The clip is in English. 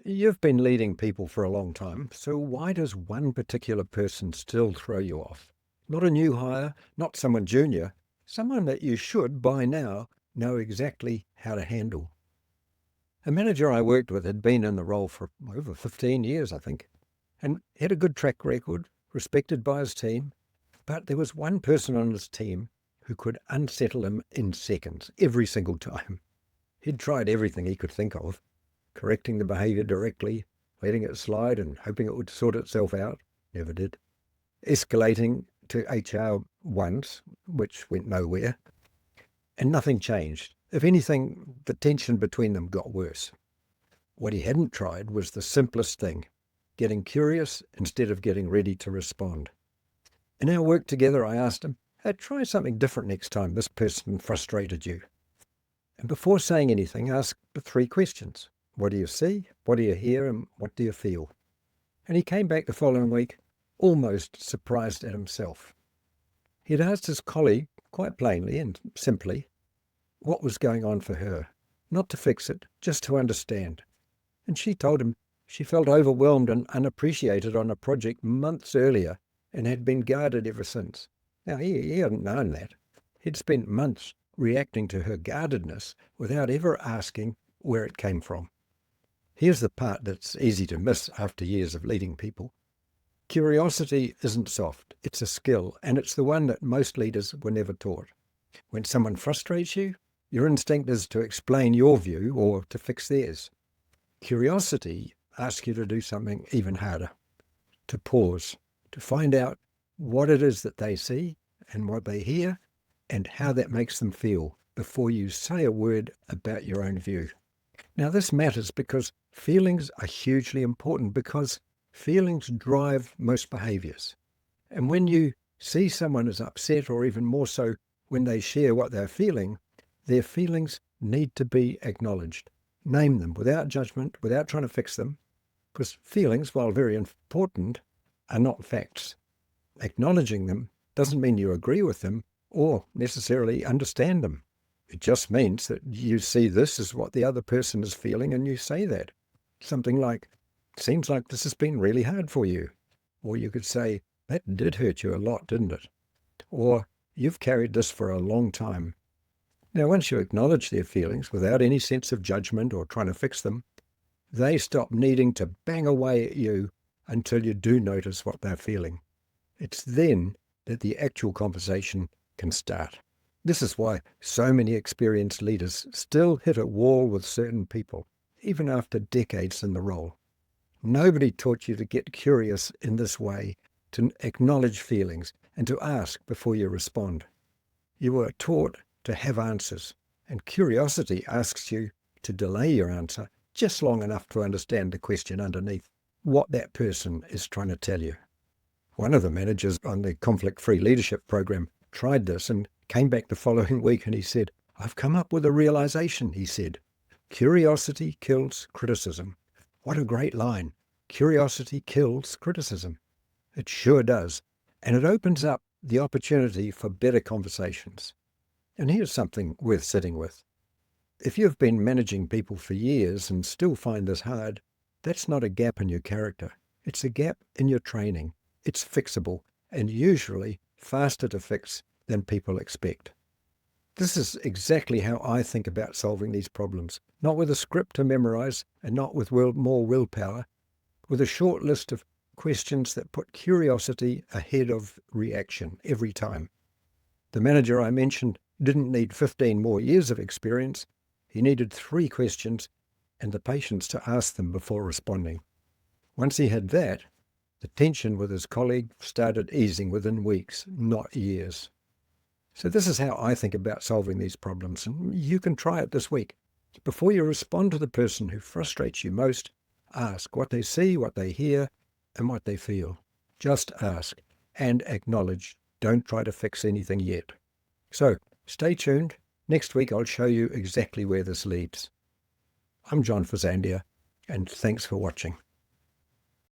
You've been leading people for a long time, so why does one particular person still throw you off? Not a new hire, not someone junior, someone that you should, by now, know exactly how to handle. A manager I worked with had been in the role for over 15 years, I think, and had a good track record, respected by his team, but there was one person on his team who could unsettle him in seconds, every single time. He'd tried everything he could think of, correcting the behaviour directly, letting it slide and hoping it would sort itself out. Never did. Escalating to HR once, which went nowhere, and nothing changed. If anything, the tension between them got worse. What he hadn't tried was the simplest thing, getting curious instead of getting ready to respond. In our work together, I asked him, "Hey, try something different next time this person frustrated you." And before saying anything, ask the three questions. What do you see? What do you hear? And what do you feel? And he came back the following week, almost surprised at himself. He had asked his colleague, quite plainly and simply, what was going on for her. Not to fix it, just to understand. And she told him she felt overwhelmed and unappreciated on a project months earlier and had been guarded ever since. Now, he hadn't known that. He'd spent months reacting to her guardedness without ever asking where it came from. Here's the part that's easy to miss after years of leading people. Curiosity isn't soft, it's a skill, and it's the one that most leaders were never taught. When someone frustrates you, your instinct is to explain your view or to fix theirs. Curiosity asks you to do something even harder, to pause, to find out what it is that they see and what they hear and how that makes them feel before you say a word about your own view. Now, this matters because feelings are hugely important, because feelings drive most behaviours. And when you see someone is upset, or even more so when they share what they're feeling, their feelings need to be acknowledged. Name them without judgment, without trying to fix them, because feelings, while very important, are not facts. Acknowledging them doesn't mean you agree with them or necessarily understand them. It just means that you see this as what the other person is feeling and you say that. Something like, "Seems like this has been really hard for you." Or you could say, "That did hurt you a lot, didn't it?" Or, "You've carried this for a long time." Now, once you acknowledge their feelings without any sense of judgment or trying to fix them, they stop needing to bang away at you until you do notice what they're feeling. It's then that the actual conversation can start. This is why so many experienced leaders still hit a wall with certain people, even after decades in the role. Nobody taught you to get curious in this way, to acknowledge feelings and to ask before you respond. You were taught to have answers, and curiosity asks you to delay your answer just long enough to understand the question underneath, what that person is trying to tell you. One of the managers on the conflict-free leadership program tried this and came back the following week and he said, "I've come up with a realization," he said. "Curiosity kills criticism." What a great line. Curiosity kills criticism. It sure does. And it opens up the opportunity for better conversations. And here's something worth sitting with. If you've been managing people for years and still find this hard, that's not a gap in your character. It's a gap in your training. It's fixable and usually faster to fix than people expect. This is exactly how I think about solving these problems, not with a script to memorize and not with more willpower, with a short list of questions that put curiosity ahead of reaction every time. The manager I mentioned didn't need 15 more years of experience. He needed 3 questions and the patience to ask them before responding. Once he had that, the tension with his colleague started easing within weeks, not years. So this is how I think about solving these problems, and you can try it this week. Before you respond to the person who frustrates you most, ask what they see, what they hear, and what they feel. Just ask and acknowledge. Don't try to fix anything yet. So stay tuned. Next week I'll show you exactly where this leads. I'm John Fazandia, and thanks for watching.